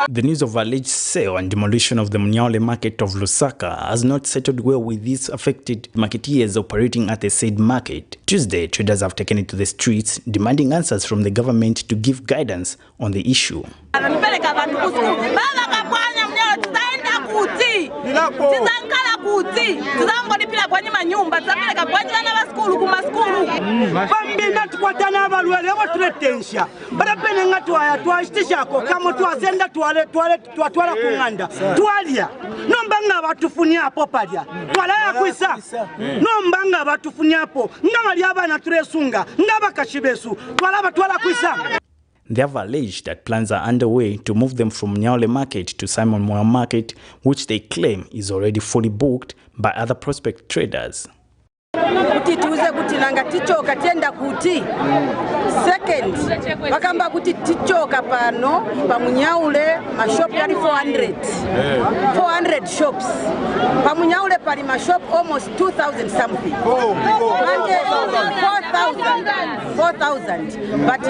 The news of alleged sale and demolition of the Mnyaole market of Lusaka has not settled well with these affected marketeers operating at the said market. Tuesday, traders have taken it to the streets, demanding answers from the government to give guidance on the issue. They have alleged that plans are underway to move them from Mnyaole Market to Simon Moya Market, which they claim is already fully booked by other prospect traders. Second, wakamba kuti tichoka pano pa Mnyaule mashop yali 400 shops. Pa Mnyaule pali mashop almost 2,000 something. 4,000. But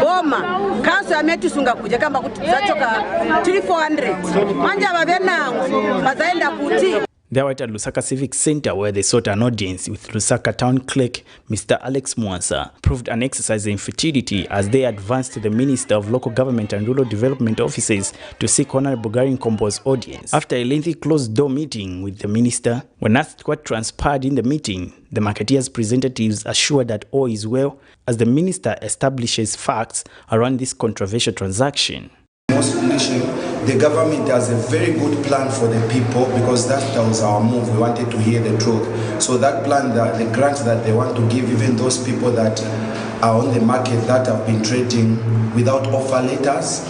Boma council ametusunga kuja kamba kuti zachoka 300-400. Manje ababenangu bazaenda kuti. They were at Lusaka Civic Center where they sought an audience with Lusaka Town Clerk Mr. Alex Mwansa, proved an exercise in futility as they advanced to the Minister of Local Government and Rural Development Offices to seek Honorable Gary Nkombo's audience. After a lengthy closed-door meeting with the minister, when asked what transpired in the meeting, the marketeers' representatives assured that all is well as the minister establishes facts around this controversial transaction. The government has a very good plan for the people because that was our move. We wanted to hear the truth. So that plan, the grants that they want to give even those people that are on the market that have been trading without offer letters,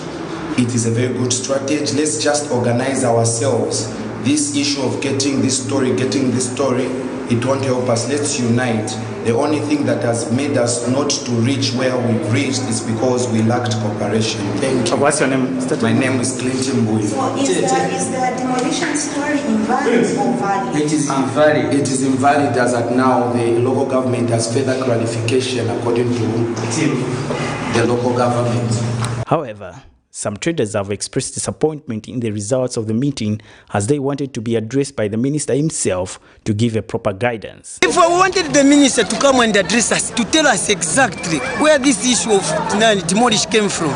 it is a very good strategy. Let's just organize ourselves. This issue of getting this story, it won't help us. Let's unite. The only thing that has made us not to reach where we've reached is because we lacked cooperation. Thank you. What's your name? My name is Clinton Bui. So is the demolition story invalid or valid? It is invalid. It is invalid as at now. The local government has further clarification according to the local government. However, some traders have expressed disappointment in the results of the meeting as they wanted to be addressed by the minister himself to give a proper guidance. If we wanted the minister to come and address us, to tell us exactly where this issue of demolish came from,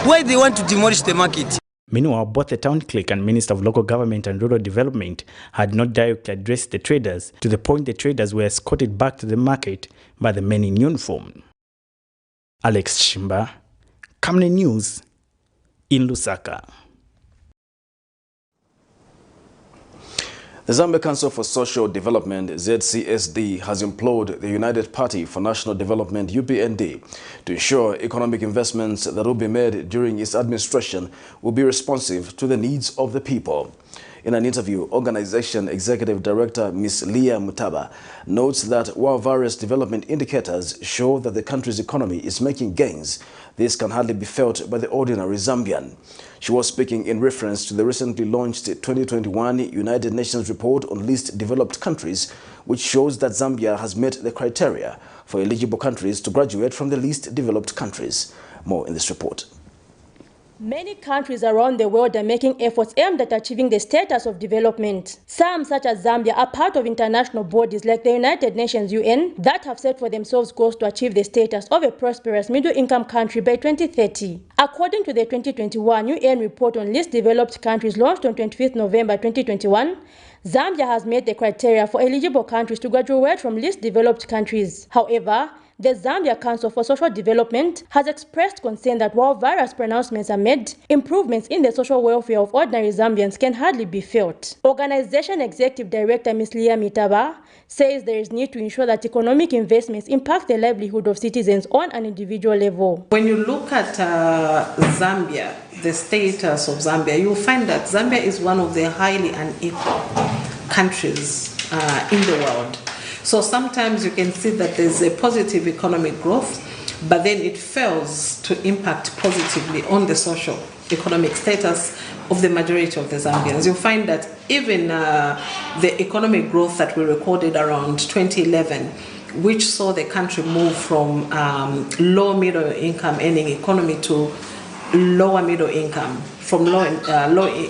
why they want to demolish the market. Meanwhile, both the town clerk and Minister of Local Government and Rural Development had not directly addressed the traders, to the point the traders were escorted back to the market by the men in uniform. Alex Shimba, Camnet News in Lusaka. The Zambia Council for Social Development, ZCSD, has implored the United Party for National Development, UPND, to ensure economic investments that will be made during its administration will be responsive to the needs of the people. In an interview, Organization Executive Director Ms. Leah Mutaba notes that while various development indicators show that the country's economy is making gains, this can hardly be felt by the ordinary Zambian. She was speaking in reference to the recently launched 2021 United Nations report on least developed countries, which shows that Zambia has met the criteria for eligible countries to graduate from the least developed countries. More in this report. Many countries around the world are making efforts aimed at achieving the status of development. Some, such as Zambia, are part of international bodies like the United Nations UN that have set for themselves goals to achieve the status of a prosperous middle-income country by 2030. According to the 2021 UN report on least developed countries launched on 25th November 2021, Zambia has met the criteria for eligible countries to graduate from least developed countries. However, the Zambia Council for Social Development has expressed concern that while various pronouncements are made, improvements in the social welfare of ordinary Zambians can hardly be felt. Organization Executive Director Ms. Leah Mutaba says there is need to ensure that economic investments impact the livelihood of citizens on an individual level. When you look at Zambia, the status of Zambia, you'll find that Zambia is one of the highly unequal countries in the world. So sometimes you can see that there's a positive economic growth, but then it fails to impact positively on the social economic status of the majority of the Zambians. You'll find that even the economic growth that we recorded around 2011 which saw the country move from low middle income earning economy to lower middle income, from low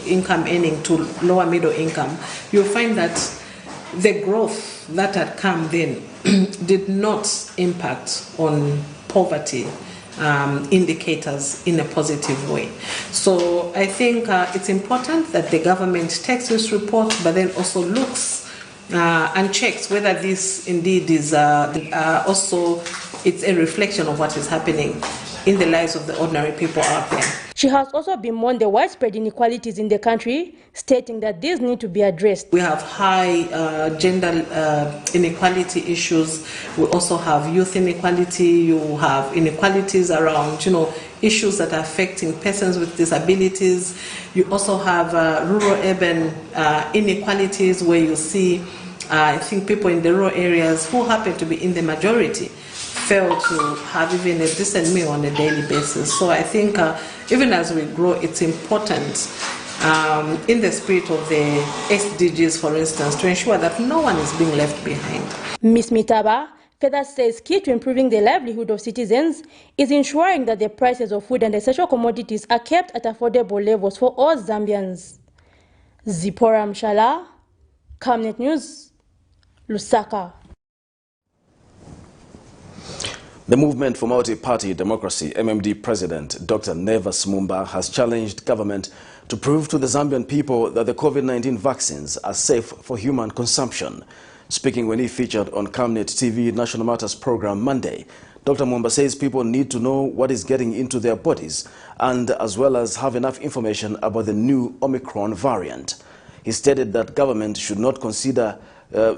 income earning to lower middle income, you'll find that the growth that had come then did not impact on poverty indicators in a positive way. So I think it's important that the government takes this report, but then also looks and checks whether this indeed is also it's a reflection of what is happening in the lives of the ordinary people out there. She has also bemoaned the widespread inequalities in the country, stating that these need to be addressed. We have high gender inequality issues. We also have youth inequality. You have inequalities around, issues that are affecting persons with disabilities. You also have rural-urban inequalities where you see, I think, people in the rural areas who happen to be in the majority fail to have even a decent meal on a daily basis. So I think even as we grow, it's important in the spirit of the SDGs, for instance, to ensure that no one is being left behind. Ms. Mitaba further says key to improving the livelihood of citizens is ensuring that the prices of food and essential commodities are kept at affordable levels for all Zambians. Zipporah Mshala, Camnet News, Lusaka. The Movement for Multi-Party Democracy, MMD President Dr. Nevas Mumba has challenged government to prove to the Zambian people that the COVID-19 vaccines are safe for human consumption. Speaking when he featured on Camnet TV National Matters program Monday, Dr. Mumba says people need to know what is getting into their bodies and as well as have enough information about the new Omicron variant. He stated that government should not consider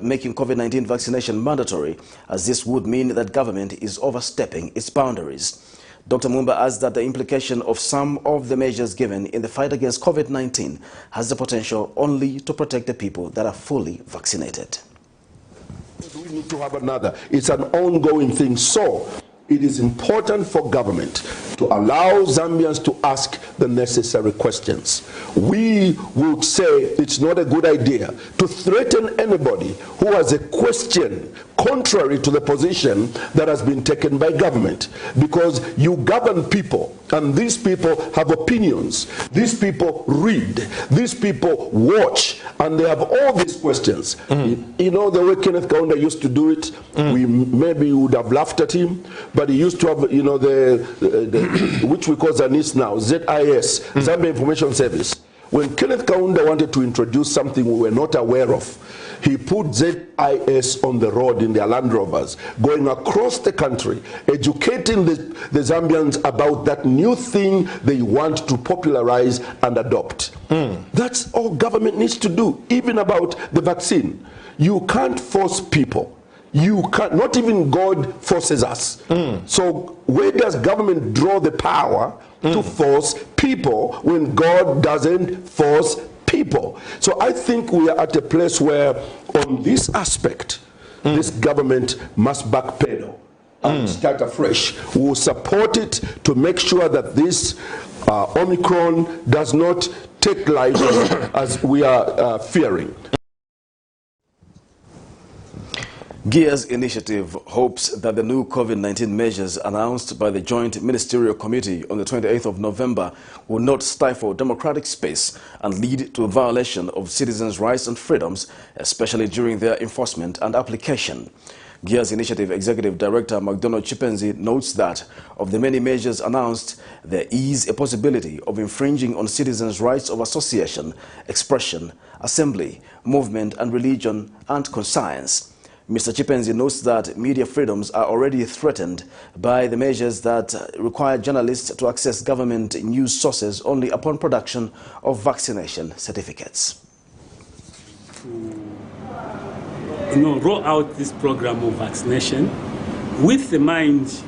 making COVID-19 vaccination mandatory, as this would mean that government is overstepping its boundaries. Dr. Mumba adds that the implication of some of the measures given in the fight against COVID-19 has the potential only to protect the people that are fully vaccinated. We need to have another. It's an ongoing thing. So it is important for government to allow Zambians to ask the necessary questions. We would say it's not a good idea to threaten anybody who has a question contrary to the position that has been taken by government, because you govern people and these people have opinions, these people read, these people watch, and they have all these questions. You know, the way Kenneth Kaunda used to do it, we maybe would have laughed at him, but he used to have, you know, which we call ZANIS now, ZIS, Zambia Information Service. When Kenneth Kaunda wanted to introduce something we were not aware of, he put ZIS on the road in their Land Rovers, going across the country, educating the Zambians about that new thing they want to popularize and adopt. That's all government needs to do, even about the vaccine. You can't force people. You can't, not even God forces us. So where does government draw the power to force people when God doesn't force people? So I think we are at a place where on this aspect, this government must backpedal and start afresh. We will support it to make sure that this Omicron does not take life as we are fearing. GEA's initiative hopes that the new COVID-19 measures announced by the Joint Ministerial Committee on the 28th of November will not stifle democratic space and lead to a violation of citizens' rights and freedoms, especially during their enforcement and application. GEA's Initiative Executive Director McDonald Chipenzi notes that of the many measures announced, there is a possibility of infringing on citizens' rights of association, expression, assembly, movement and religion and conscience. Mr. Chipenzi notes that media freedoms are already threatened by the measures that require journalists to access government news sources only upon production of vaccination certificates. Roll out this program of vaccination with the mind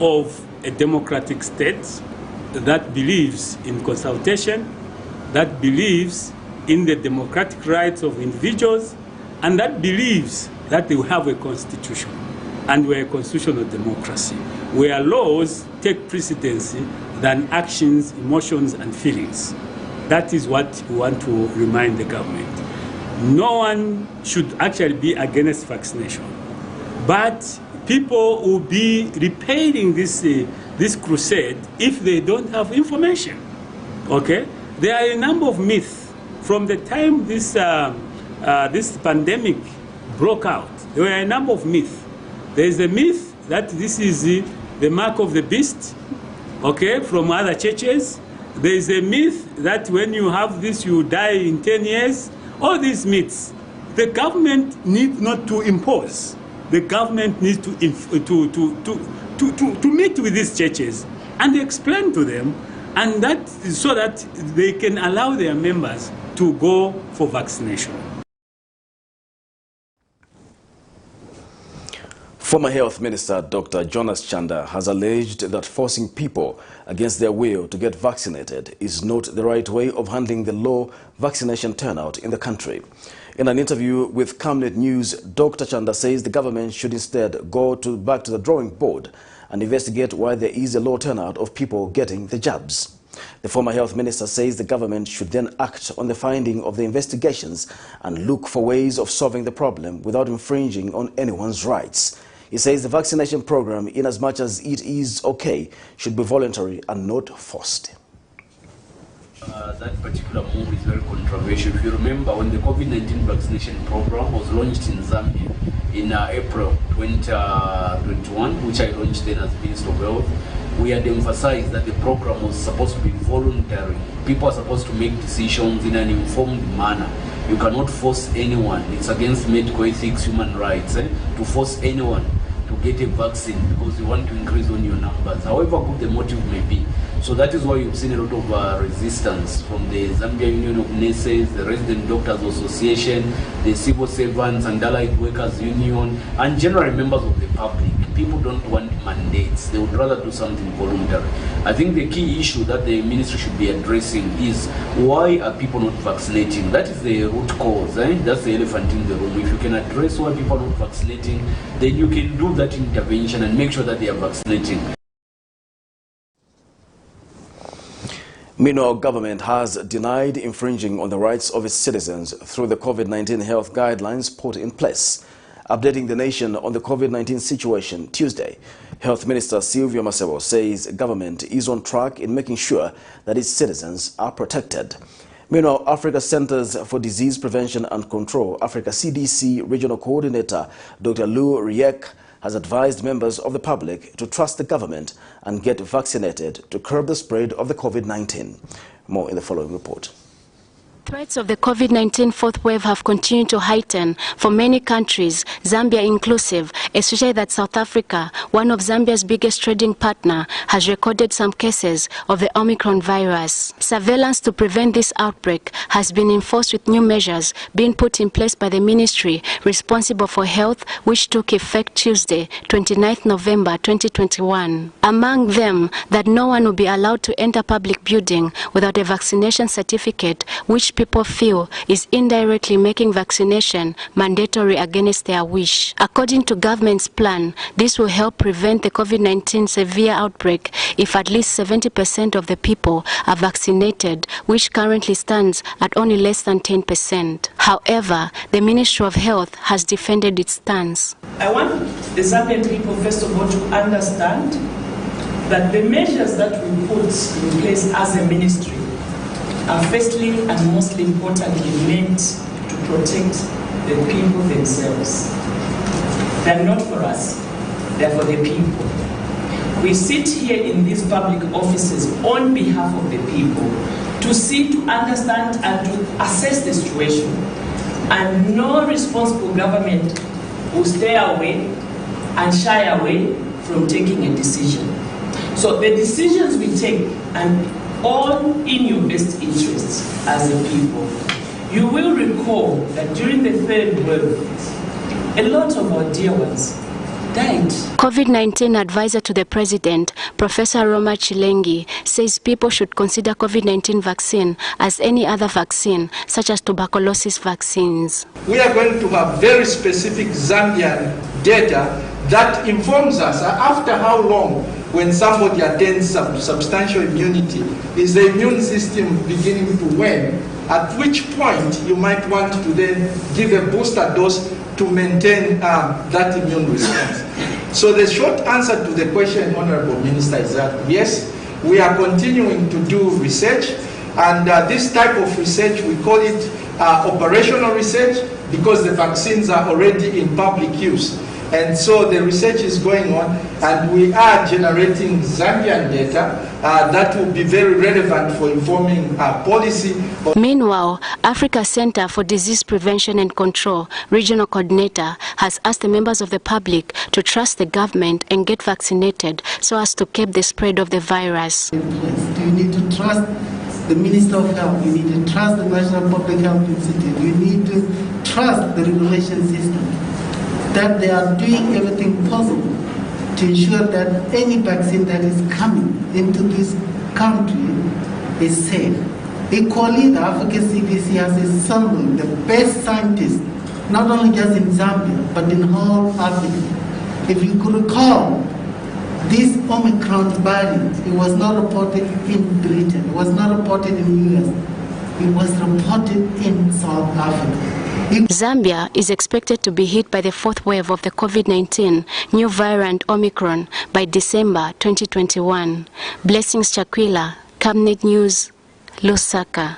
of a democratic state that believes in consultation, that believes in the democratic rights of individuals, and that believes that they will have a constitution, and we're a constitutional democracy, where laws take precedency than actions, emotions, and feelings. That is what we want to remind the government. No one should actually be against vaccination, But people will be repairing this crusade if they don't have information. Okay? There are a number of myths from the time this pandemic broke out. There were a number of myths. There is a myth that this is the mark of the beast, okay, from other churches. There is a myth that when you have this, you die in 10 years. All these myths, the government needs not to impose. The government needs to meet with these churches and explain to them, and that so that they can allow their members to go for vaccination. Former Health Minister Dr. Jonas Chanda has alleged that forcing people against their will to get vaccinated is not the right way of handling the low vaccination turnout in the country. In an interview with Camnet News, Dr. Chanda says the government should instead go back to the drawing board and investigate why there is a low turnout of people getting the jabs. The former health minister says the government should then act on the finding of the investigations and look for ways of solving the problem without infringing on anyone's rights. He says the vaccination program, in as much as it is okay, should be voluntary and not forced. That particular move is very controversial. If you remember, when the COVID-19 vaccination program was launched in Zambia in April 2021, which I launched then as Minister of Health, we had emphasized that the program was supposed to be voluntary. People are supposed to make decisions in an informed manner. You cannot force anyone. It's against medical ethics, human rights, to force anyone to get a vaccine because you want to increase on your numbers, however good the motive may be. So that is why you've seen a lot of resistance from the Zambia Union of Nurses, the Resident Doctors Association, the Civil Servants and Allied Workers Union, and general members of the public. People don't want mandates. They would rather do something voluntary. I think the key issue that the ministry should be addressing is why are people not vaccinating? That is the root cause. That's the elephant in the room. If you can address why people are not vaccinating, then you can do that intervention and make sure that they are vaccinating. Meanwhile, government has denied infringing on the rights of its citizens through the COVID-19 health guidelines put in place. Updating the nation on the COVID-19 situation Tuesday, Health Minister Sylvia Masebo says government is on track in making sure that its citizens are protected. Meanwhile, Africa Centers for Disease Prevention and Control, Africa CDC Regional Coordinator Dr. Lou Riek has advised members of the public to trust the government and get vaccinated to curb the spread of the COVID-19. More in the following report. Threats of the COVID-19 fourth wave have continued to heighten for many countries, Zambia inclusive, especially that South Africa, one of Zambia's biggest trading partner, has recorded some cases of the Omicron virus. Surveillance to prevent this outbreak has been enforced with new measures being put in place by the ministry responsible for health, which took effect Tuesday, 29th November 2021. Among them, that no one will be allowed to enter public building without a vaccination certificate, which people feel is indirectly making vaccination mandatory against their wish. According to government's plan, this will help prevent the COVID-19 severe outbreak if at least 70% of the people are vaccinated, which currently stands at only less than 10%. However, the Ministry of Health has defended its stance. I want the Zambian people, first of all, to understand that the measures that we put in place as a ministry are firstly and mostly importantly meant to protect the people themselves. They're not for us, they're for the people. We sit here in these public offices on behalf of the people to see, to understand and to assess the situation. And no responsible government will stay away and shy away from taking a decision. So the decisions we take and all in your best interests as a people. You will recall that during the third wave, a lot of our dear ones died. COVID-19 advisor to the president, Professor Roma Chilengi, says people should consider COVID-19 vaccine as any other vaccine, such as tuberculosis vaccines. We are going to have very specific Zambian data that informs us after how long, when somebody attains substantial immunity, is the immune system beginning to wane, at which point you might want to then give a booster dose to maintain that immune response. So the short answer to the question, Honorable Minister, is that yes, we are continuing to do research, and this type of research, we call it operational research, because the vaccines are already in public use. And so the research is going on, and we are generating Zambian data that will be very relevant for informing policy. Meanwhile, Africa Center for Disease Prevention and Control Regional Coordinator has asked the members of the public to trust the government and get vaccinated so as to keep the spread of the virus. You need to trust the Minister of Health, you need to trust the National Public Health Institute, you need to trust the regulation system, that they are doing everything possible to ensure that any vaccine that is coming into this country is safe. Equally, the African CDC has assembled the best scientists, not only just in Zambia, but in whole Africa. If you could recall, this Omicron variant, it was not reported in Britain, it was not reported in the US, it was reported in South Africa. Zambia is expected to be hit by the fourth wave of the COVID-19 new variant Omicron by December 2021. Blessings Chakwila, Camnet News, Lusaka.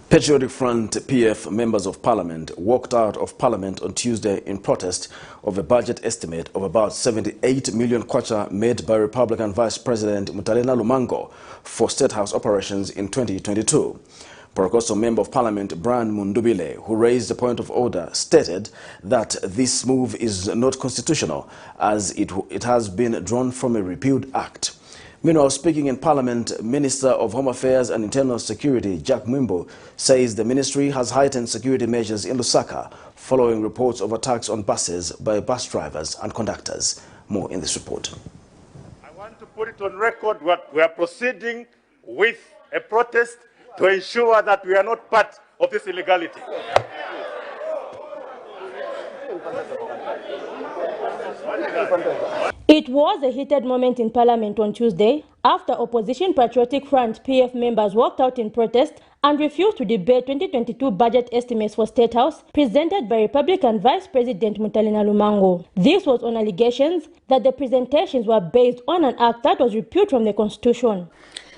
Patriotic Front PF members of parliament walked out of parliament on Tuesday in protest of a budget estimate of about 78 million kwacha made by Republican Vice President Mutalena Lumango for State House operations in 2022. Porokoso Member of Parliament Brian Mundubile, who raised a point of order, stated that this move is not constitutional as it has been drawn from a repealed act. Meanwhile, speaking in Parliament, Minister of Home Affairs and Internal Security Jack Mwimbo says the ministry has heightened security measures in Lusaka following reports of attacks on buses by bus drivers and conductors. More in this report. I want to put it on record what we are proceeding with a protest to ensure that we are not part of this illegality. It was a heated moment in Parliament on Tuesday after Opposition Patriotic Front PF members walked out in protest and refused to debate 2022 budget estimates for State House presented by Republican Vice President Mutalena Lumango. This was on allegations that the presentations were based on an act that was repealed from the Constitution.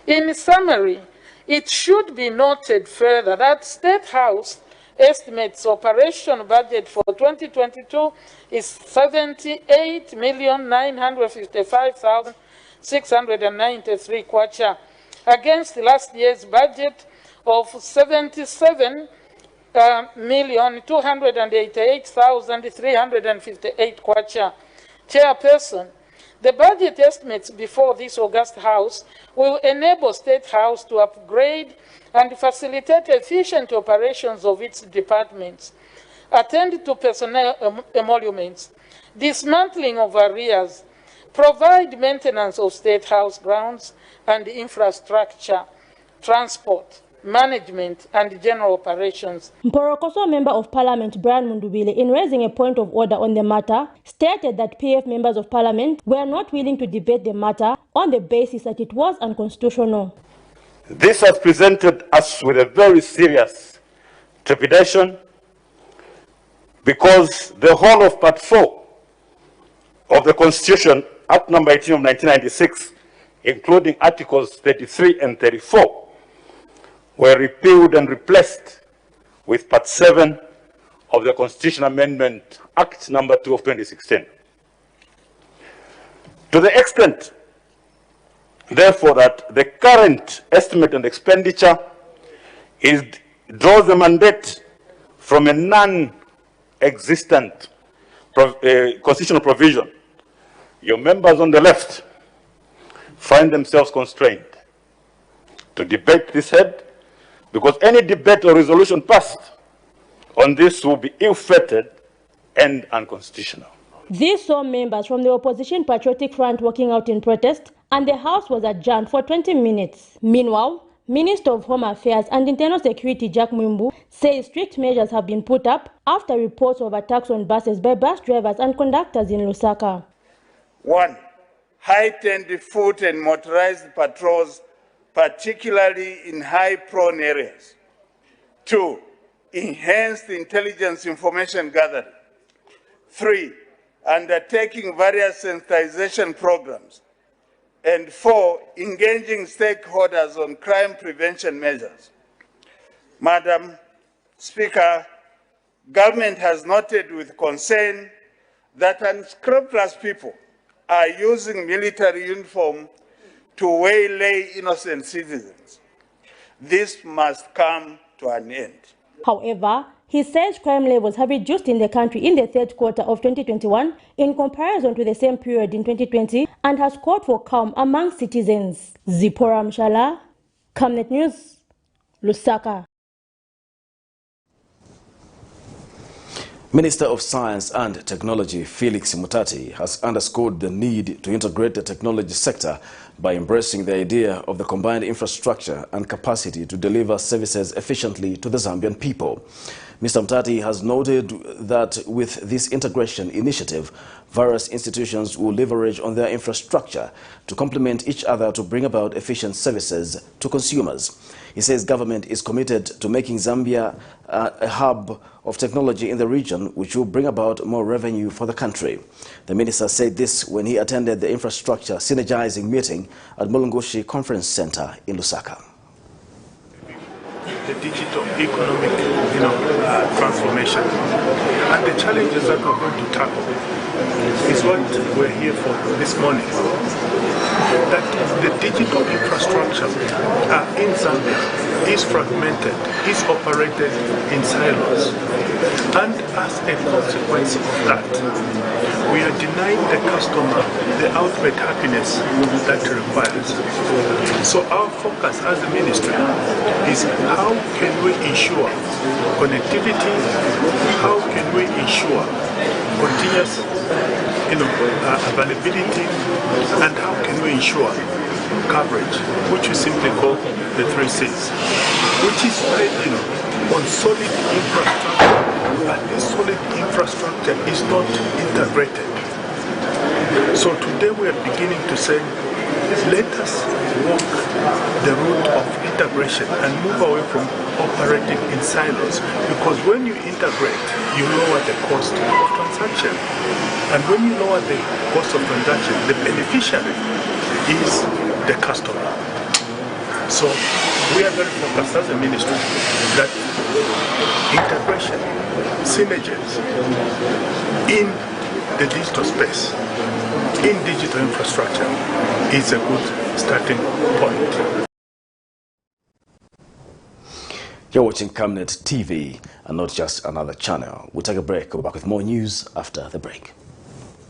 In summary, it should be noted further that State House estimates operation budget for 2022 is 78,955,693 kwacha against last year's budget of 77,288,358 kwacha. Chairperson, the budget estimates before this August House will enable State House to upgrade and facilitate efficient operations of its departments, attend to personnel emoluments, dismantling of arrears, provide maintenance of State House grounds and infrastructure, transport, management and general operations. Mporokoso Member of Parliament Brian Mundubile, in raising a point of order on the matter, stated that PF members of Parliament were not willing to debate the matter on the basis that it was unconstitutional. This has presented us with a very serious trepidation because the whole of Part 4 of the Constitution, Act number 18 of 1996, including Articles 33 and 34, were repealed and replaced with Part 7 of the Constitution Amendment Act number 2 of 2016. To the extent, therefore, that the current estimate and expenditure draws a mandate from a non-existent constitutional provision, your members on the left find themselves constrained to debate this head, because any debate or resolution passed on this will be ill-fated and unconstitutional. These saw members from the Opposition Patriotic Front walking out in protest, and the House was adjourned for 20 minutes. Meanwhile, Minister of Home Affairs and Internal Security Jack Mwimbo says strict measures have been put up after reports of attacks on buses by bus drivers and conductors in Lusaka. 1. Heightened foot and motorized patrols, particularly in high-prone areas. 2. enhanced intelligence information gathering. 3, undertaking various sensitization programs. And 4, engaging stakeholders on crime prevention measures. Madam Speaker, government has noted with concern that unscrupulous people are using military uniform to waylay innocent citizens. This must come to an end. However, he says crime levels have reduced in the country in the third quarter of 2021 in comparison to the same period in 2020 and has called for calm among citizens. Zipporah Mshala, Camnet News, Lusaka. Minister of Science and Technology Felix Mutati has underscored the need to integrate the technology sector by embracing the idea of the combined infrastructure and capacity to deliver services efficiently to the Zambian people. Mr. Mutati has noted that with this integration initiative, various institutions will leverage on their infrastructure to complement each other to bring about efficient services to consumers. He says government is committed to making Zambia a hub of technology in the region, which will bring about more revenue for the country. The minister said this when he attended the infrastructure synergizing meeting at Mulungushi Conference Center in Lusaka. The digital economic transformation and the challenges that we're going to tackle is what we're here for this morning. That the digital infrastructure in Zambia is fragmented, is operated in silos, and as a consequence of that, we are denying the customer the ultimate happiness that he requires. So our focus as a ministry is how can we ensure connectivity, how can we ensure continuous availability, and how can we ensure coverage, which we simply call the 3 Cs, which is on solid infrastructure, but this solid infrastructure is not integrated. So today we are beginning to say, let us walk the route of integration and move away from operating in silos, because when you integrate, you lower the cost of transaction. And when you lower the cost of transaction, the beneficiary is the customer. So we are very focused as a ministry that integration, synergies in the digital space, in digital infrastructure, is a good starting point. You're watching Camnet TV and not just another channel. We'll take a break. We'll be back with more news after the break.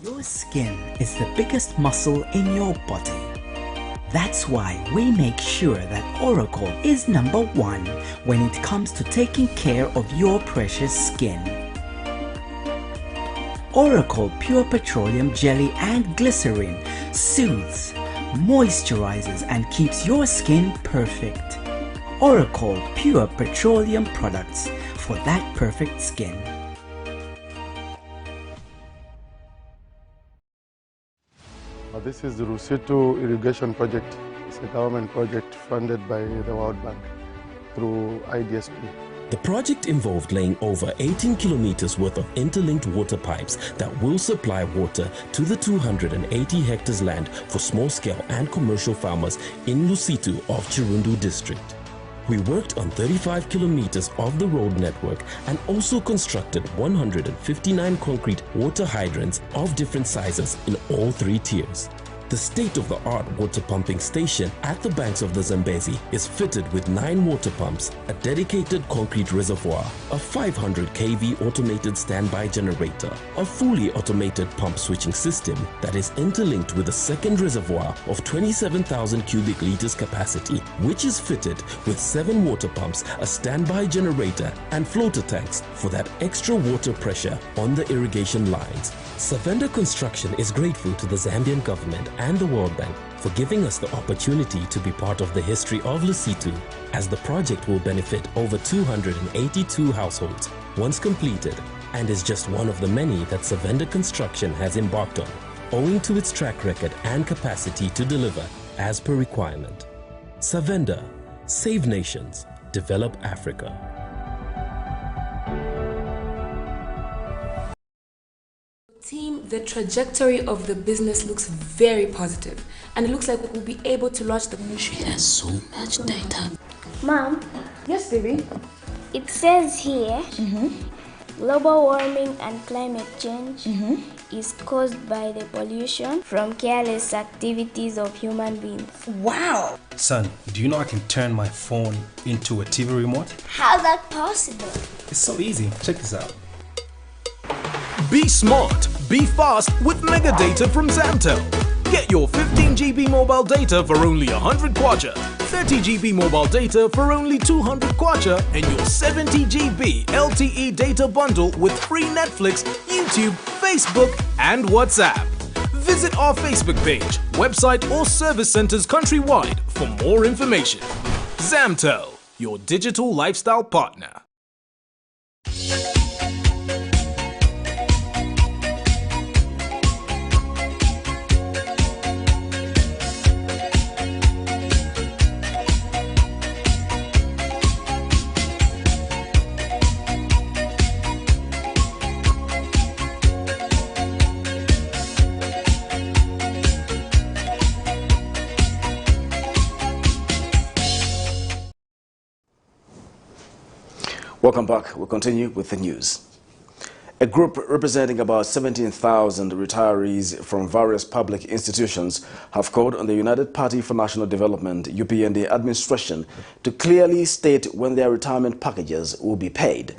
Your skin is the biggest muscle in your body. That's why we make sure that Oracle is #1 when it comes to taking care of your precious skin. Oracle Pure Petroleum Jelly and Glycerin soothes, moisturizes and keeps your skin perfect. Oracle Pure Petroleum products for that perfect skin. This is the Rusitu Irrigation Project. It's a government project funded by the World Bank through IDSP. The project involved laying over 18 kilometers worth of interlinked water pipes that will supply water to the 280 hectares land for small-scale and commercial farmers in Lusitu of Chirundu district. We worked on 35 kilometers of the road network and also constructed 159 concrete water hydrants of different sizes in all 3 tiers. The state-of-the-art water pumping station at the banks of the Zambezi is fitted with 9 water pumps, a dedicated concrete reservoir, a 500 kV automated standby generator, a fully automated pump switching system that is interlinked with a second reservoir of 27,000 cubic liters capacity, which is fitted with 7 water pumps, a standby generator and floater tanks for that extra water pressure on the irrigation lines. Savenda Construction is grateful to the Zambian government and the World Bank for giving us the opportunity to be part of the history of Lusitu, as the project will benefit over 282 households once completed, and is just one of the many that Savenda Construction has embarked on, owing to its track record and capacity to deliver as per requirement. Savenda, save nations, develop Africa. the trajectory of the business looks very positive, and it looks like we'll be able to launch the... She has so much data. Mom? Yes, baby? It says here, global warming and climate change is caused by the pollution from careless activities of human beings. Wow! Son, do you know I can turn my phone into a TV remote? How's that possible? It's so easy. Check this out. Be smart, be fast with mega data from Zamtel. Get your 15 GB mobile data for only 100 kwacha, 30 GB mobile data for only 200 kwacha, and your 70 GB LTE data bundle with free Netflix, YouTube, Facebook, and WhatsApp. Visit our Facebook page, website, or service centers countrywide for more information. Zamtel, your digital lifestyle partner. Welcome back. We'll continue with the news. A group representing about 17,000 retirees from various public institutions have called on the United Party for National Development (UPND) administration to clearly state when their retirement packages will be paid.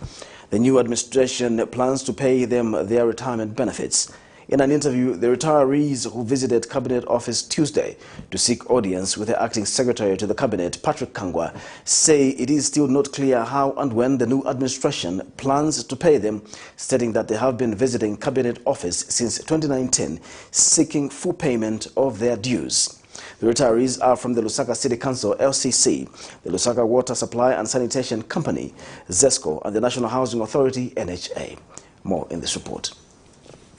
The new administration plans to pay them their retirement benefits. In an interview, the retirees who visited Cabinet Office Tuesday to seek audience with the Acting Secretary to the Cabinet, Patrick KANGWA, say it is still not clear how and when the new administration plans to pay them, stating that they have been visiting Cabinet Office since 2019, seeking full payment of their dues. The retirees are from the Lusaka City Council, LCC, the Lusaka Water Supply and Sanitation Company, ZESCO, and the National Housing Authority, NHA. More in this report.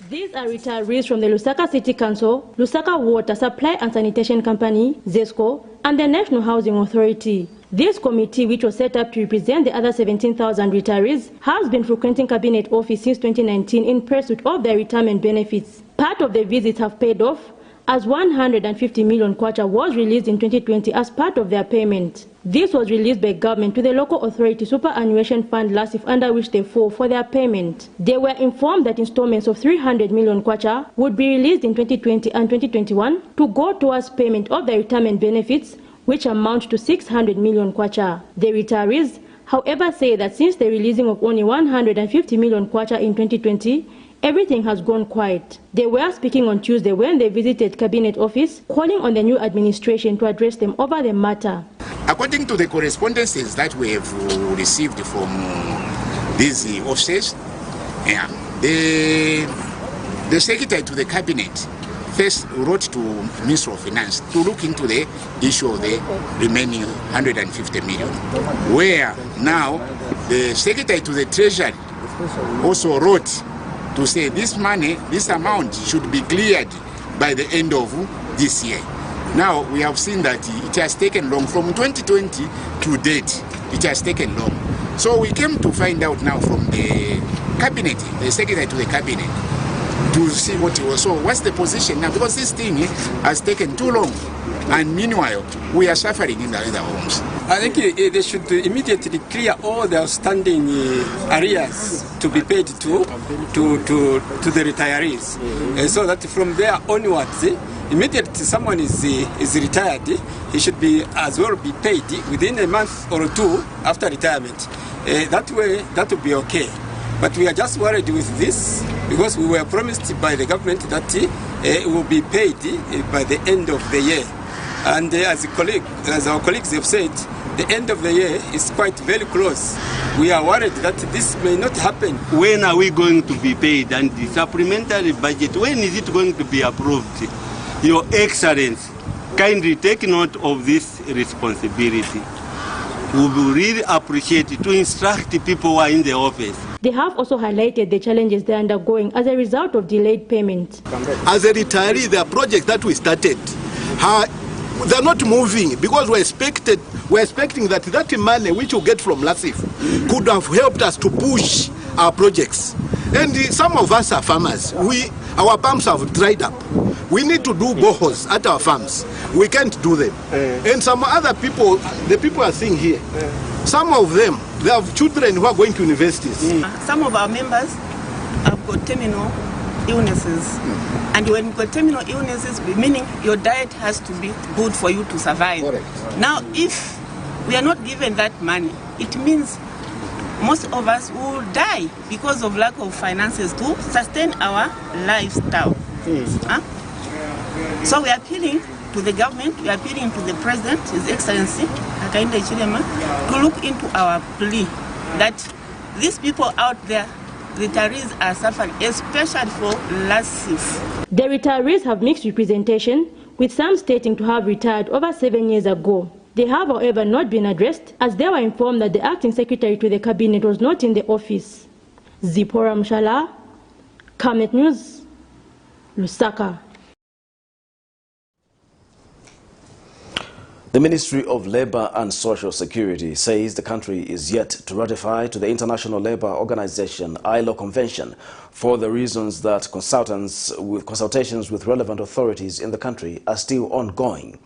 These are retirees from the Lusaka City Council, Lusaka Water Supply and Sanitation Company, ZESCO, and the National Housing Authority. This committee, which was set up to represent the other 17,000 retirees, has been frequenting Cabinet Office since 2019 in pursuit of their retirement benefits. Part of the visits have paid off, as 150 million kwacha was released in 2020 as part of their payment. This was released by government to the local authority superannuation fund LASIF, under which they fall for their payment. They were informed that installments of 300 million kwacha would be released in 2020 and 2021 to go towards payment of their retirement benefits, which amount to 600 million kwacha. The retirees, however, say that since the releasing of only 150 million kwacha in 2020, everything has gone quiet. They were speaking on Tuesday when they visited Cabinet Office, calling on the new administration to address them over the matter. According to the correspondences that we have received from these offices, the Secretary to the Cabinet first wrote to Minister of Finance to look into the issue of the remaining 150 million, where now the Secretary to the Treasury also wrote to say this money, this amount should be cleared by the end of this year. Now we have seen that it has taken long from 2020 to date. It has taken long. So we came to find out now from the Cabinet, the Secretary to the Cabinet, to see what it was. So what's the position now? Because this thing has taken too long, and meanwhile we are suffering in the other homes. I think they should immediately clear all the outstanding arrears to be paid to the retirees, so that from there onwards, immediately someone is retired, he should be as well be paid within a month or two after retirement. That way, that will be okay. But we are just worried with this because we were promised by the government that it will be paid by the end of the year. And as our colleagues have said, the end of the year is quite very close. We are worried that this may not happen. When are we going to be paid? And the supplementary budget, when is it going to be approved? Your Excellency, kindly take note of this responsibility. We will really appreciate it to instruct the people who are in the office. They have also highlighted the challenges they are undergoing as a result of delayed payment. As a retiree, the project that we started, they're not moving because we're expecting that money which we get from LASIF could have helped us to push our projects. And some of us are farmers. Our pumps have dried up. We need to do boreholes at our farms. We can't do them. And some other people, the people are seeing here, some of them, they have children who are going to universities. Some of our members have got terminal illnesses. And when you've got terminal illnesses, meaning your diet has to be good for you to survive. Correct. Now, if we are not given that money, it means most of us will die because of lack of finances to sustain our lifestyle. So we are appealing to the government, we are appealing to the President, His Excellency, Hakainde Hichilema, to look into our plea that these people out there, retirees, are suffering, especially for LASIF. The retirees have mixed representation, with some stating to have retired over 7 years ago. They have, however, not been addressed, as they were informed that the acting secretary to the cabinet was not in the office. Zipporah Mshala, Camnet News, Lusaka. The Ministry of Labour and Social Security says the country is yet to ratify to the International Labour Organization ILO Convention for the reasons that consultations with relevant authorities in the country are still ongoing.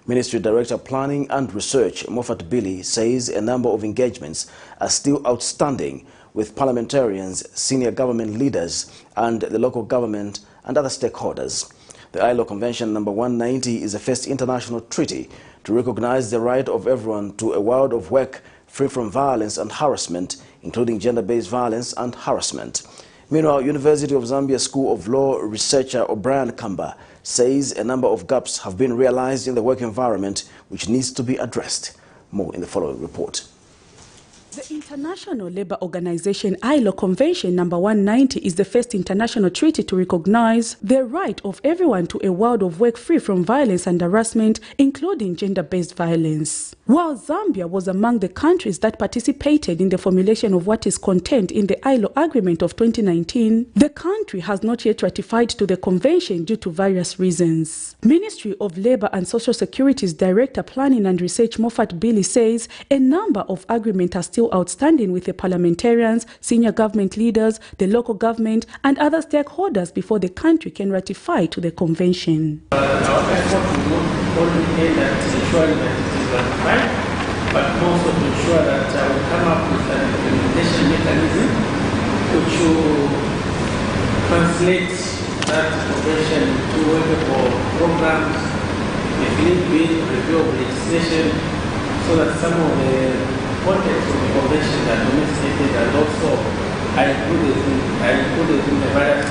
Ministry Director Planning and Research Moffat Billy says a number of engagements are still outstanding with parliamentarians, senior government leaders and the local government and other stakeholders. The ILO Convention number 190 is the first international treaty to recognize the right of everyone to a world of work free from violence and harassment, including gender-based violence and harassment. Meanwhile, University of Zambia School of Law researcher O'Brien Kamba says a number of gaps have been realized in the work environment which needs to be addressed. More in the following report. The International Labour Organization ILO Convention number 190 is the first international treaty to recognize the right of everyone to a world of work free from violence and harassment, including gender-based violence. While Zambia was among the countries that participated in the formulation of what is contained in the ILO Agreement of 2019, the country has not yet ratified to the convention due to various reasons. Ministry of Labour and Social Security's Director Planning and Research Moffat Billy says a number of agreements are still outstanding with the parliamentarians, senior government leaders, the local government and other stakeholders before the country can ratify to the convention. Our effort will not only aim at ensuring that it is ratified, but also to ensure that we come up with an implementation mechanism which will translate that convention to workable programs, if need be, review of legislation, so that some of the context of the convention that domesticated and also are included in the various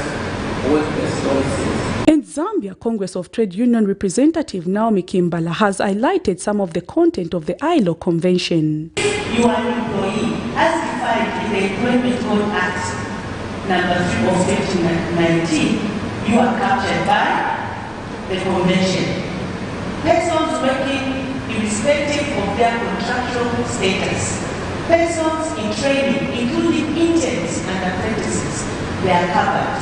workplace policies. In Zambia, Congress of Trade Union Representative Naomi Kimbala has highlighted some of the content of the ILO Convention. You are an employee, as defined in the Employment Code Act number 3 of 2019, you are captured by the convention. Persons working irrespective of their contractual status. Persons in training, including interns and apprentices, they are covered.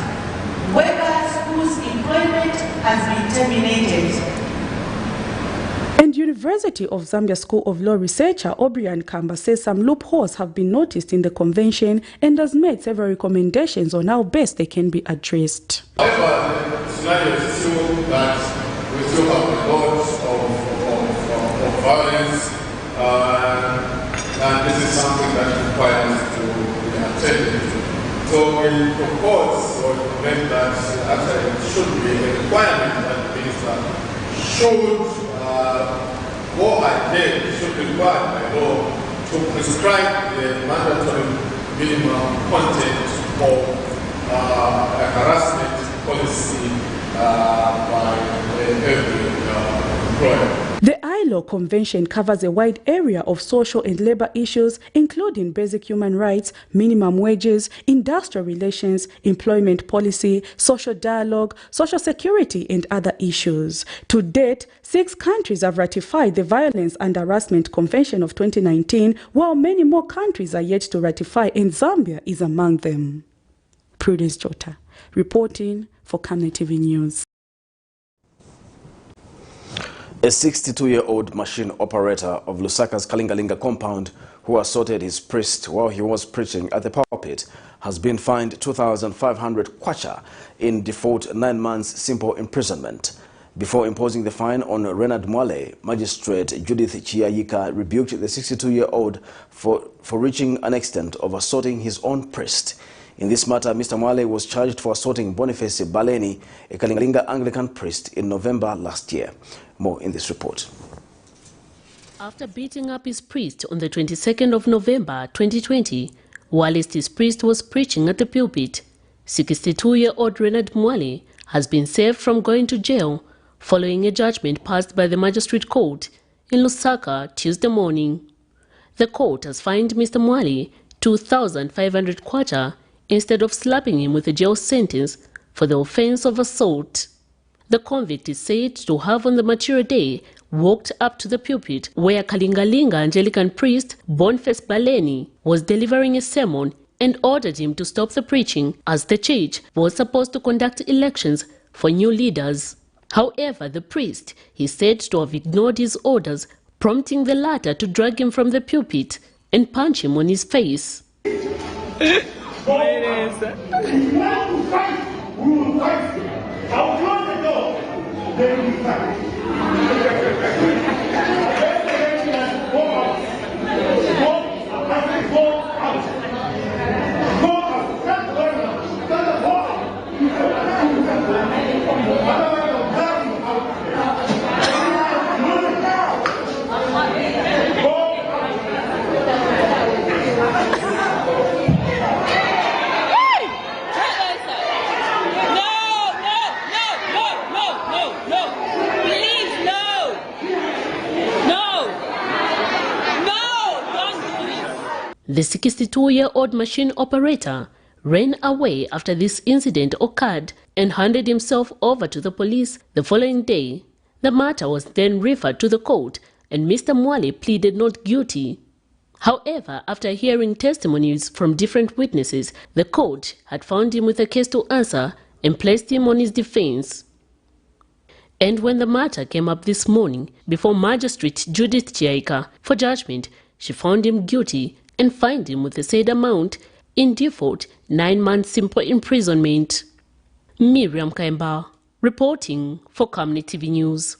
Workers whose employment has been terminated. And University of Zambia School of Law researcher O'Brien Kamba says some loopholes have been noticed in the convention and has made several recommendations on how best they can be addressed. However, the scenario is still that we still have a lot of violence, and this is something that requires to be attended to. So we propose or recommend that actually it should be a requirement that the minister should go ahead, should be required by law to prescribe the mandatory minimum content of a harassment policy by every employer. The ILO Convention covers a wide area of social and labor issues, including basic human rights, minimum wages, industrial relations, employment policy, social dialogue, social security, and other issues. To date, 6 countries have ratified the Violence and Harassment Convention of 2019, while many more countries are yet to ratify, and Zambia is among them. Prudence Jota, reporting for Camnet TV News. A 62-year-old machine operator of Lusaka's Kalingalinga compound who who assaulted his priest while he was preaching at the pulpit, has been fined 2,500 kwacha in default 9 months simple imprisonment. Before imposing the fine on Renard Mwale, Magistrate Judith Chiayika rebuked the 62-year-old for reaching an extent of assaulting his own priest. In this matter, Mr. Mwale was charged for assaulting Boniface Baleni, a Kalingalinga Anglican priest, in November last year. More in this report. After beating up his priest on the 22nd of November 2020, whilst his priest was preaching at the pulpit, 62-year-old Renard Mwale has been saved from going to jail following a judgment passed by the Magistrate Court in Lusaka Tuesday morning. The court has fined Mr. Mwale 2,500 kwacha instead of slapping him with a jail sentence for the offence of assault. The convict is said to have on the mature day walked up to the pulpit where Kalingalinga Anglican priest Boniface Baleni was delivering a sermon and ordered him to stop the preaching as the church was supposed to conduct elections for new leaders. However, the priest is said to have ignored his orders, prompting the latter to drag him from the pulpit and punch him on his face. The 62-year-old machine operator ran away after this incident occurred and handed himself over to the police the following day. The matter was then referred to the court and Mr. Mwale pleaded not guilty. However, after hearing testimonies from different witnesses, the court had found him with a case to answer and placed him on his defense. And when the matter came up this morning before Magistrate Judith Chiayika for judgment, she found him guilty and fined him with the said amount in default 9 months simple imprisonment. Miriam Kaimba, reporting for Camnet TV News.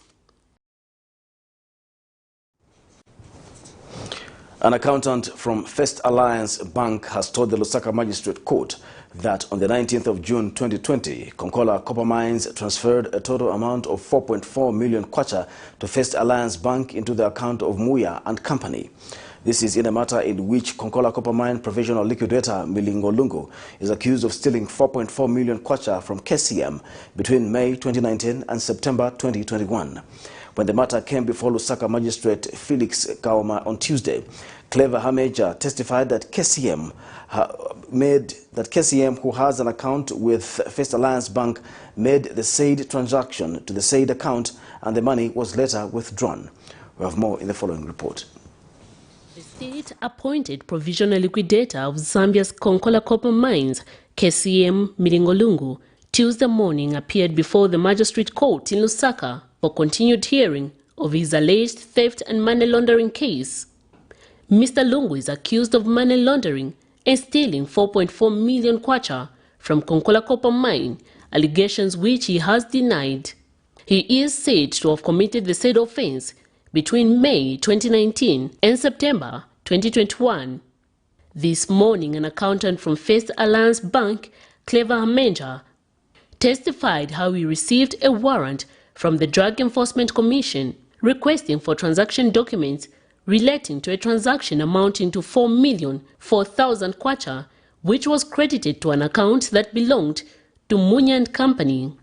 An accountant from First Alliance Bank has told the Lusaka Magistrate Court that on the 19th of June 2020, Konkola Copper Mines transferred a total amount of 4.4 million kwacha to First Alliance Bank into the account of Muya and Company. This is in a matter in which Konkola Copper Mine Provisional Liquidator Milingolungu is accused of stealing 4.4 million kwacha from KCM between May 2019 and September 2021. When the matter came before Lusaka Magistrate Felix Kaoma on Tuesday, Clever Hameja testified that KCM, who has an account with First Alliance Bank, made the said transaction to the said account and the money was later withdrawn. We have more in the following report. The state-appointed provisional liquidator of Zambia's Konkola Copper Mines, KCM Milingolungu, Tuesday morning appeared before the Magistrate Court in Lusaka for continued hearing of his alleged theft and money laundering case. Mr. Lungu is accused of money laundering and stealing 4.4 million kwacha from Konkola Copper Mine, allegations which he has denied. He is said to have committed the said offence between May 2019 and September 2021. This morning, an accountant from First Alliance Bank, Clever Hamenja, testified how he received a warrant from the Drug Enforcement Commission requesting for transaction documents relating to a transaction amounting to 4,004,000 kwacha, which was credited to an account that belonged to Munya and Company.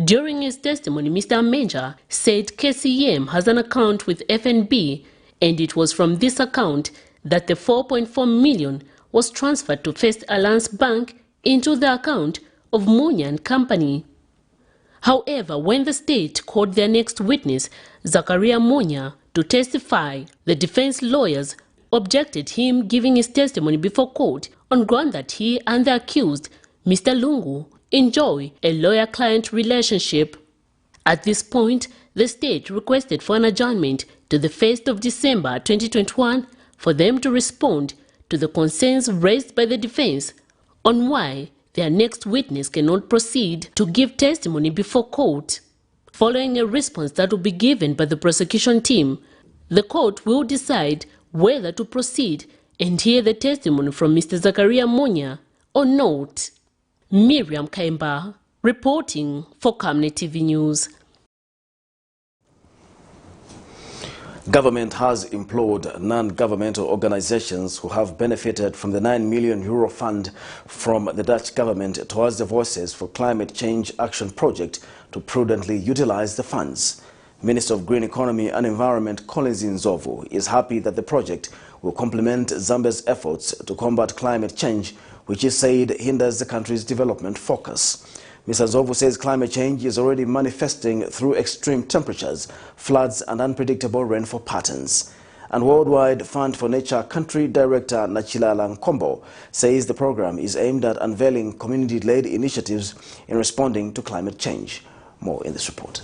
During his testimony, Mr. Amenja said KCM has an account with FNB and it was from this account that the 4.4 million was transferred to First Alliance Bank into the account of Munya and Company. However, when the state called their next witness, Zakaria Munya, to testify, the defense lawyers objected him giving his testimony before court on ground that he and the accused, Mr. Lungu, enjoy a lawyer-client relationship. At this point, the state requested for an adjournment to the 1st of December 2021 for them to respond to the concerns raised by the defense on why their next witness cannot proceed to give testimony before court. Following a response that will be given by the prosecution team, the court will decide whether to proceed and hear the testimony from Mr. Zakaria Munya or not. Miriam Kaimba, reporting for Camnet TV News. Government has implored non-governmental organizations who have benefited from the €9 million fund from the Dutch government towards the Voices for Climate Change Action Project to prudently utilize the funds. Minister of Green Economy and Environment Collins Nzovu is happy that the project will complement Zambia's efforts to combat climate change, which he said hinders the country's development focus. Mr. Nzovu says climate change is already manifesting through extreme temperatures, floods and unpredictable rainfall patterns. And Worldwide Fund for Nature Country Director Nachilala Nkombo says the program is aimed at unveiling community-led initiatives in responding to climate change. More in this report.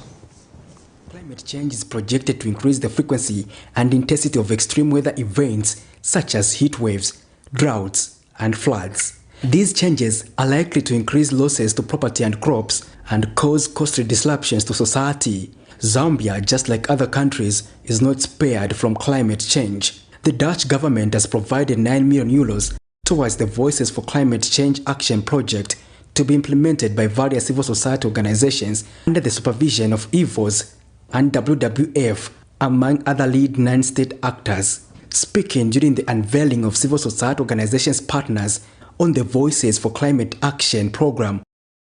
Climate change is projected to increase the frequency and intensity of extreme weather events such as heat waves, droughts and floods. These changes are likely to increase losses to property and crops and cause costly disruptions to society. Zambia, just like other countries, is not spared from climate change. The Dutch government has provided €9 million towards the Voices for Climate Change Action Project to be implemented by various civil society organizations under the supervision of EVOS and WWF, among other lead non-state actors. Speaking during the unveiling of civil society organizations' partners on the Voices for Climate Action program,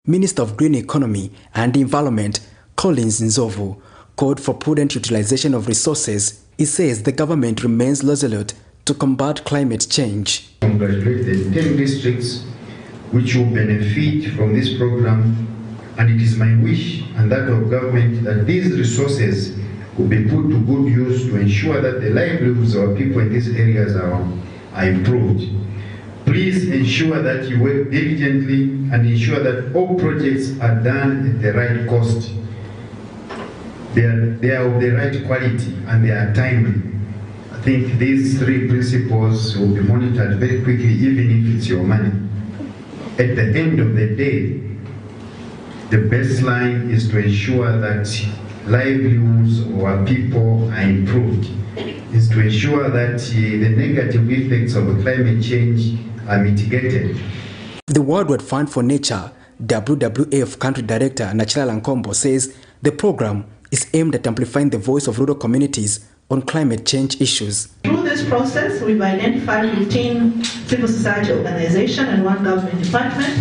Minister of Green Economy and Environment Collins Nzovu called for prudent utilization of resources. He says the government remains resolute to combat climate change. Congratulate the 10 districts which will benefit from this program, and it is my wish and that of government that these resources will be put to good use to ensure that the livelihoods of our people in these areas are improved. Please ensure that you work diligently and ensure that all projects are done at the right cost. They are of the right quality and they are timely. I think these three principles will be monitored very quickly, even if it's your money. At the end of the day, the baseline is to ensure that livelihoods of our people are improved, is to ensure that the negative effects of climate change are mitigated. The Worldwide Fund for Nature, WWF Country Director Nachilala Nkombo says the program is aimed at amplifying the voice of rural communities on climate change issues. Through this process, we've identified 15 civil society organizations and 1 government department,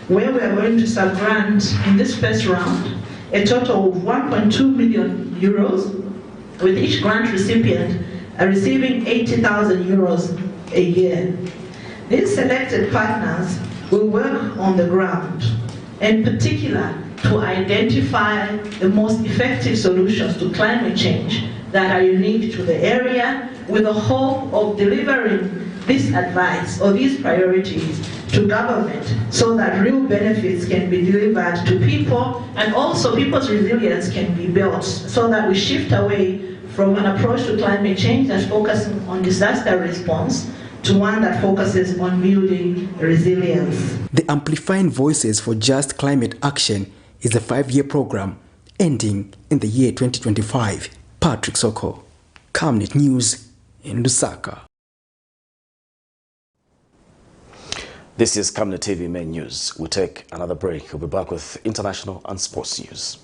where we are going to sub-grant in this first round a total of €1.2 million, with each grant recipient receiving €80,000 a year. These selected partners will work on the ground, in particular to identify the most effective solutions to climate change that are unique to the area, with the hope of delivering this advice or these priorities to government so that real benefits can be delivered to people, and also people's resilience can be built so that we shift away from an approach to climate change that's focusing on disaster response to one that focuses on building resilience. The Amplifying Voices for Just Climate Action is a 5-year program ending in the year 2025. Patrick Soko, Camnet News in Lusaka. This is Camnet TV Main News. We'll take another break. We'll be back with international and sports news.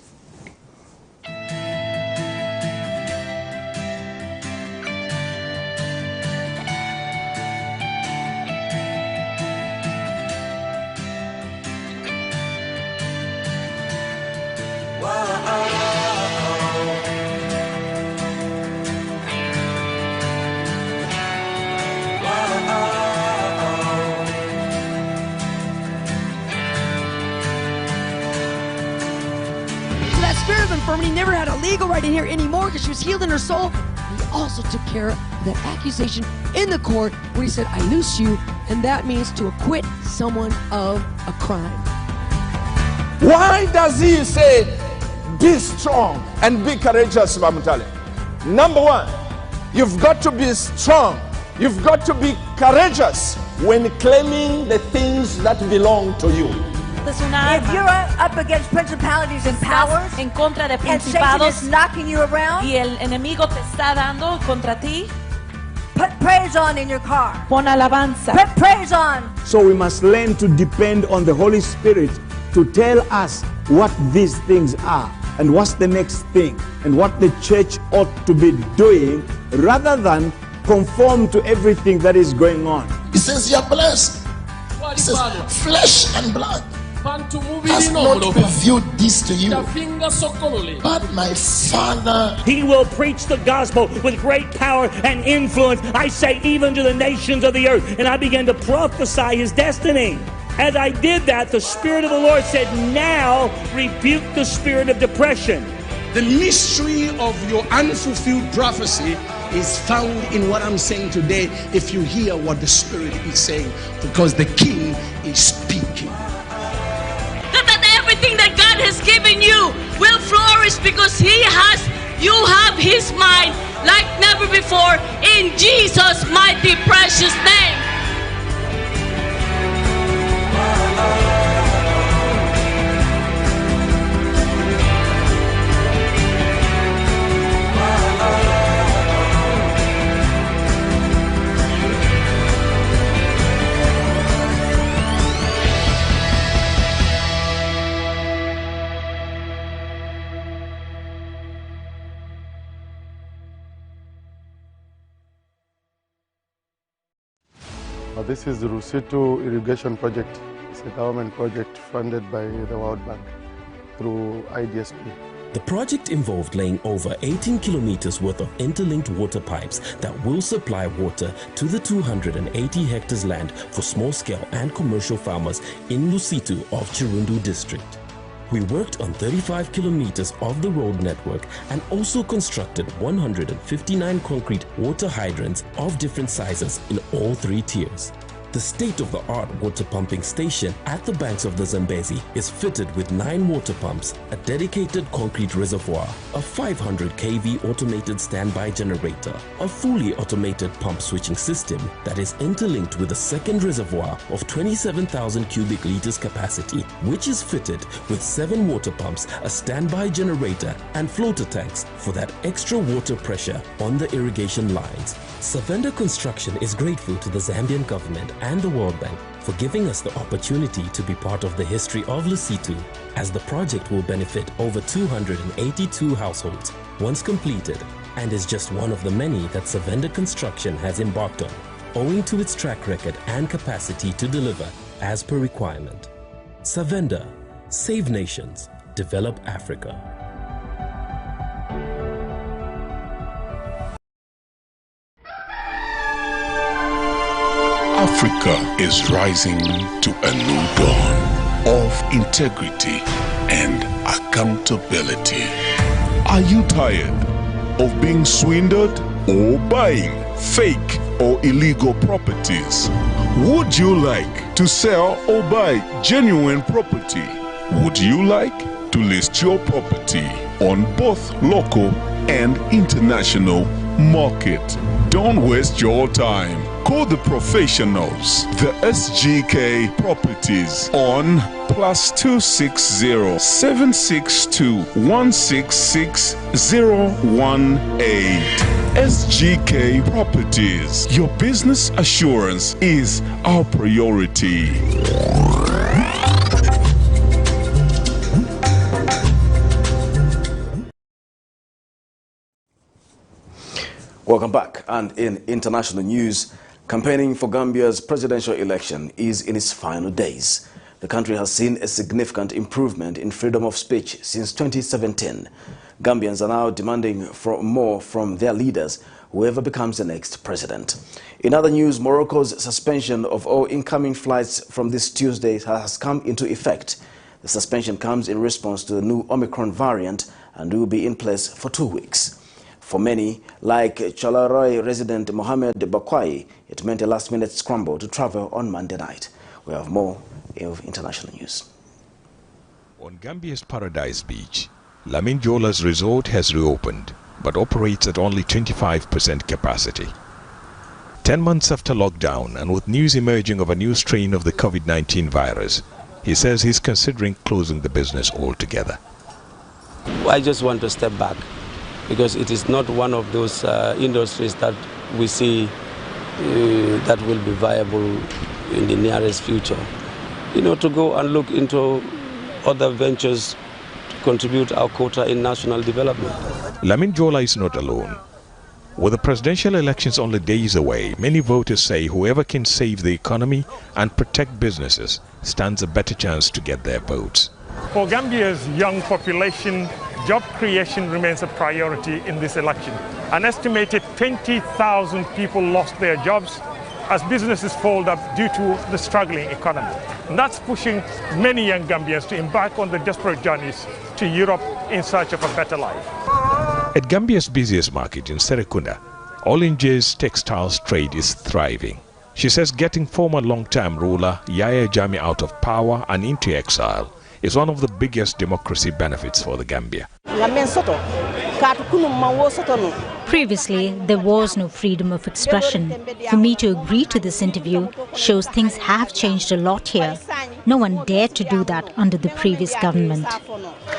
Spirit of infirmity never had a legal right in here anymore because she was healed in her soul. He also took care of that accusation in the court where he said, I loose you, and that means to acquit someone of a crime. Why does he say, be strong and be courageous, Bamutale? Number one, you've got to be strong You've got to be courageous when claiming the things that belong to you. If you're up against principalities and powers, en contra de and Satan principados is knocking you around, y el enemigo te está dando contra ti, put praise on in your car. pon alabanza. Put praise on. So we must learn to depend on the Holy Spirit to tell us what these things are and what's the next thing and what the church ought to be doing, rather than conform to everything that is going on. He says you are blessed. He says flesh and blood has not revealed this to you, but my Father. He will preach the gospel with great power and influence, I say, even to the nations of the earth. And I began to prophesy his destiny. As I did that, the Spirit of the Lord said, now rebuke the spirit of depression. The mystery of your unfulfilled prophecy is found in what I'm saying today, if you hear what the Spirit is saying, because the King is speaking. That everything that God has given you will flourish because you have his mind like never before, in Jesus' mighty precious name. This is the Rusitu Irrigation Project. It's a government project funded by the World Bank through IDSP. The project involved laying over 18 kilometers worth of interlinked water pipes that will supply water to the 280 hectares land for small-scale and commercial farmers in Rusitu of Chirundu district. We worked on 35 kilometers of the road network and also constructed 159 concrete water hydrants of different sizes in all 3 tiers. The state-of-the-art water pumping station at the banks of the Zambezi is fitted with 9 water pumps, a dedicated concrete reservoir, a 500 kV automated standby generator, a fully automated pump switching system that is interlinked with a second reservoir of 27,000 cubic liters capacity, which is fitted with 7 water pumps, a standby generator and floater tanks for that extra water pressure on the irrigation lines. Savenda Construction is grateful to the Zambian government and the World Bank for giving us the opportunity to be part of the history of Rusitu, as the project will benefit over 282 households once completed, and is just one of the many that Savenda Construction has embarked on, owing to its track record and capacity to deliver as per requirement. Savenda, save nations, develop Africa. Africa is rising to a new dawn of integrity and accountability. Are you tired of being swindled or buying fake or illegal properties? Would you like to sell or buy genuine property? Would you like to list your property on both local and international market? Don't waste your time. Call the professionals, the SGK Properties, on +260 762 166 018. SGK Properties. Your business assurance is our priority. Welcome back. And in international news, campaigning for Gambia's presidential election is in its final days. The country has seen a significant improvement in freedom of speech since 2017. Gambians are now demanding more from their leaders, whoever becomes the next president. In other news, Morocco's suspension of all incoming flights from this Tuesday has come into effect. The suspension comes in response to the new Omicron variant and will be in place for 2 weeks. For many, like Chalaroy resident Mohamed Bakwai, it meant a last-minute scramble to travel on Monday night. We have more of international news. On Gambia's Paradise Beach, Lamin Jola's resort has reopened, but operates at only 25% capacity. 10 months after lockdown and with news emerging of a new strain of the COVID-19 virus, he says he's considering closing the business altogether. I just want to step back because it is not one of those industries that we see that will be viable in the nearest future. You know, to go and look into other ventures to contribute our quota in national development. Lamin Jola is not alone. With the presidential elections only days away, many voters say whoever can save the economy and protect businesses stands a better chance to get their votes. For Gambia's young population, job creation remains a priority in this election. An estimated 20,000 people lost their jobs as businesses fold up due to the struggling economy. And that's pushing many young Gambians to embark on the desperate journeys to Europe in search of a better life. At Gambia's busiest market in Serekunda, Olinje's textiles trade is thriving. She says getting former long-time ruler Yaya Jammeh out of power and into exile is one of the biggest democracy benefits for the Gambia. Previously, there was no freedom of expression. For me to agree to this interview shows things have changed a lot here. No one dared to do that under the previous government.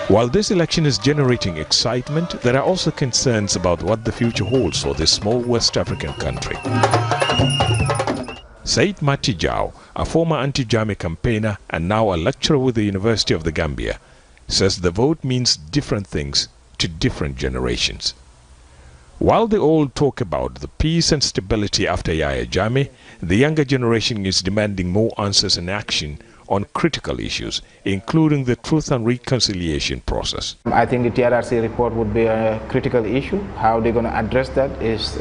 While this election is generating excitement, there are also concerns about what the future holds for this small West African country. Said Matijao, a former anti-Jammeh campaigner and now a lecturer with the University of the Gambia, says the vote means different things to different generations. While they all talk about the peace and stability after Yaya Jammeh, the younger generation is demanding more answers and action on critical issues, including the Truth and Reconciliation process. I think the TRRC report would be a critical issue. How they're going to address that is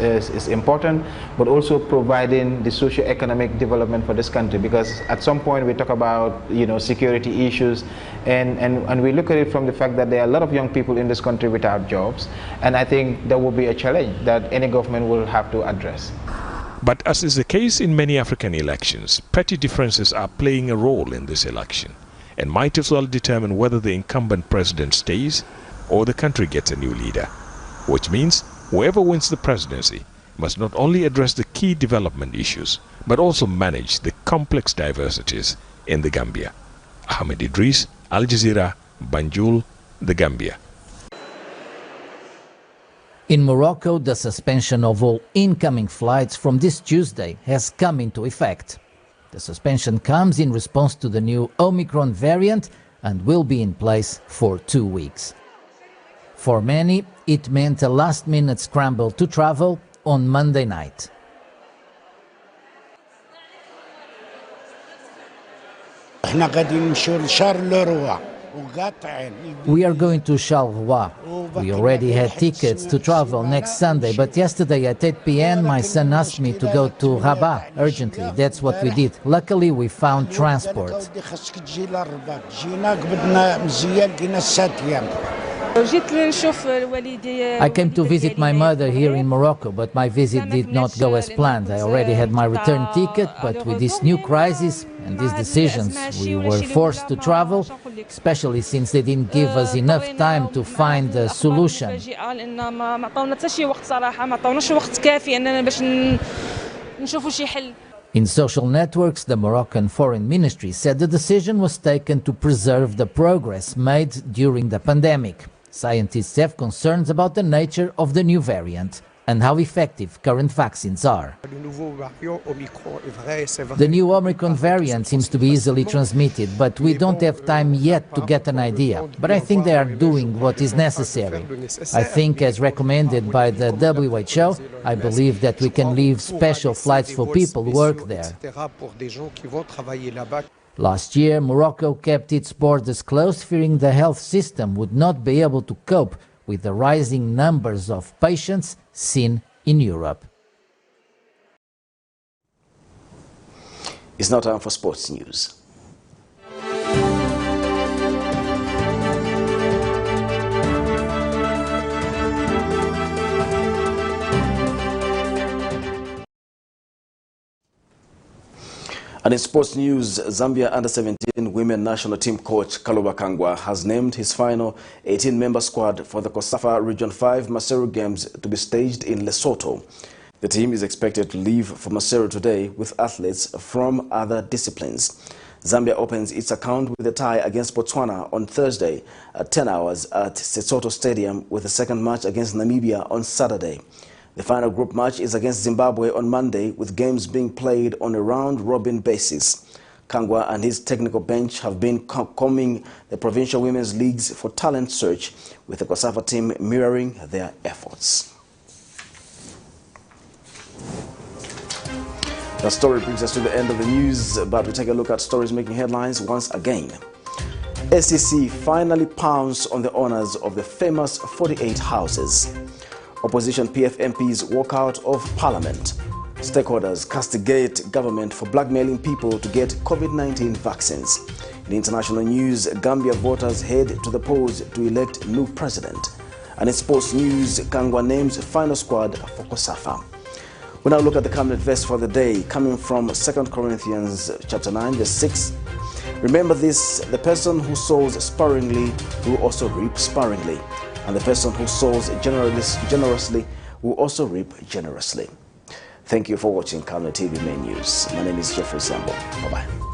important, but also providing the socio-economic development for this country, because at some point we talk about, you know, security issues, and we look at it from the fact that there are a lot of young people in this country without jobs, and I think that will be a challenge that any government will have to address. But as is the case in many African elections, petty differences are playing a role in this election and might as well determine whether the incumbent president stays or the country gets a new leader, which means whoever wins the presidency must not only address the key development issues but also manage the complex diversities in the Gambia. Ahmed Idris, Al Jazeera, Banjul, the Gambia. In Morocco, the suspension of all incoming flights from this Tuesday has come into effect. The suspension comes in response to the new Omicron variant and will be in place for 2 weeks. For many, it meant a last-minute scramble to travel on Monday night. We are going to Charleroi. We already had tickets to travel next Sunday, but yesterday at 8 p.m. my son asked me to go to Rabat urgently. That's what we did. Luckily, we found transport. I came to visit my mother here in Morocco, but my visit did not go as planned. I already had my return ticket, but with this new crisis and these decisions, we were forced to travel, especially since they didn't give us enough time to find a solution. In social networks, the Moroccan Foreign Ministry said the decision was taken to preserve the progress made during the pandemic. Scientists have concerns about the nature of the new variant and how effective current vaccines are. The new Omicron variant seems to be easily transmitted, but we don't have time yet to get an idea. But I think they are doing what is necessary. I think, as recommended by the WHO, I believe that we can leave special flights for people who work there. Last year, Morocco kept its borders closed, fearing the health system would not be able to cope with the rising numbers of patients seen in Europe. It's now time for sports news. And in sports news, Zambia Under-17 Women National Team coach KANGWA has named his final 18-member squad for the COSAFA Region 5 Maseru Games to be staged in Lesotho. The team is expected to leave for Maseru today with athletes from other disciplines. Zambia opens its account with a tie against Botswana on Thursday at 10 hours at Sesotho Stadium, with a second match against Namibia on Saturday. The final group match is against Zimbabwe on Monday, with games being played on a round-robin basis. KANGWA and his technical bench have been combing the provincial women's leagues for talent search, with the COSAFA team mirroring their efforts. The story brings us to the end of the news, but we take a look at stories making headlines once again. SEC finally pounced on the owners of the famous 48 houses. Opposition PF MPs walk out of Parliament. Stakeholders castigate government for blackmailing people to get COVID-19 vaccines. In international news, Gambia voters head to the polls to elect new president. And in sports news, KANGWA names final squad for COSAFA. We now look at the Camnet verse for the day, coming from 2 Corinthians chapter 9, verse 6. Remember this: the person who sows sparingly will also reap sparingly, and the person who sows generously will also reap generously. Thank you for watching Camnet TV Main News. My name is Jeffrey Sambo. Bye-bye.